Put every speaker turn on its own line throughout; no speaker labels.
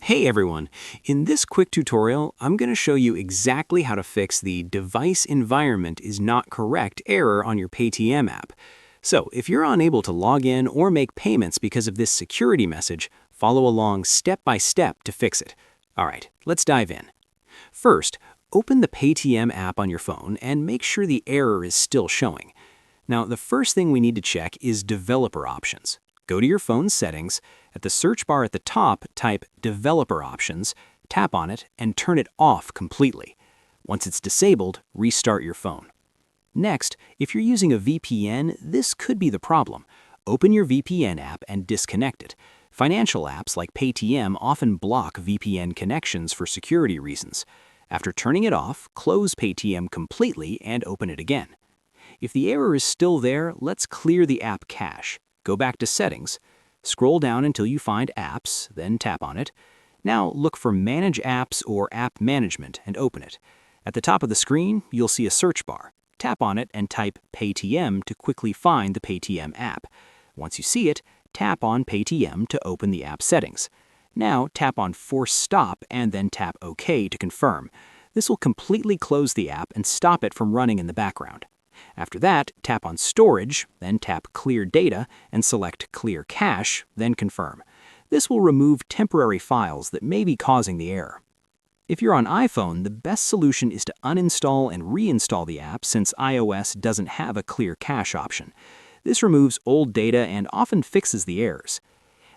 Hey everyone! In this quick tutorial, I'm going to show you exactly how to fix the device environment is not correct error on your Paytm app. So if you're unable to log in or make payments because of this security message, follow along step by step to fix it. Alright, let's dive in. First, open the Paytm app on your phone and make sure the error is still showing. Now, the first thing we need to check is developer options. Go to your phone's settings. At the search bar at the top, type Developer Options, tap on it, and turn it off completely. Once it's disabled, restart your phone. Next, if you're using a VPN, this could be the problem. Open your VPN app and disconnect it. Financial apps like Paytm often block VPN connections for security reasons. After turning it off, close Paytm completely and open it again. If the error is still there, let's clear the app cache. Go back to Settings. Scroll down until you find Apps, then tap on it. Now look for Manage Apps or App Management and open it. At the top of the screen, you'll see a search bar. Tap on it and type Paytm to quickly find the Paytm app. Once you see it, tap on Paytm to open the app settings. Now tap on Force Stop and then tap OK to confirm. This will completely close the app and stop it from running in the background. After that, tap on Storage, then tap Clear Data and select Clear Cache, then confirm. This will remove temporary files that may be causing the error. If you're on iPhone, the best solution is to uninstall and reinstall the app since iOS doesn't have a Clear Cache option. This removes old data and often fixes the errors.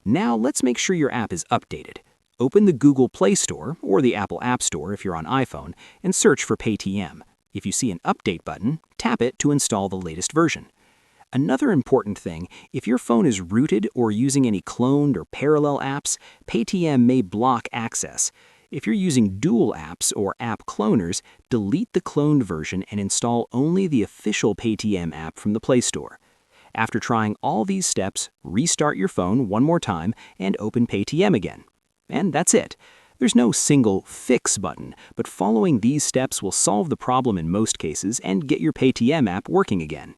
Now let's make sure your app is updated. Open the Google Play Store or the Apple App Store if you're on iPhone and search for Paytm. If you see an Update button, tap it to install the latest version. Another important thing, if your phone is rooted or using any cloned or parallel apps, Paytm may block access. If you're using dual apps or app cloners, delete the cloned version and install only the official Paytm app from the Play Store. After trying all these steps, restart your phone one more time and open Paytm again. And that's it. There's no single fix button, but following these steps will solve the problem in most cases and get your Paytm app working again.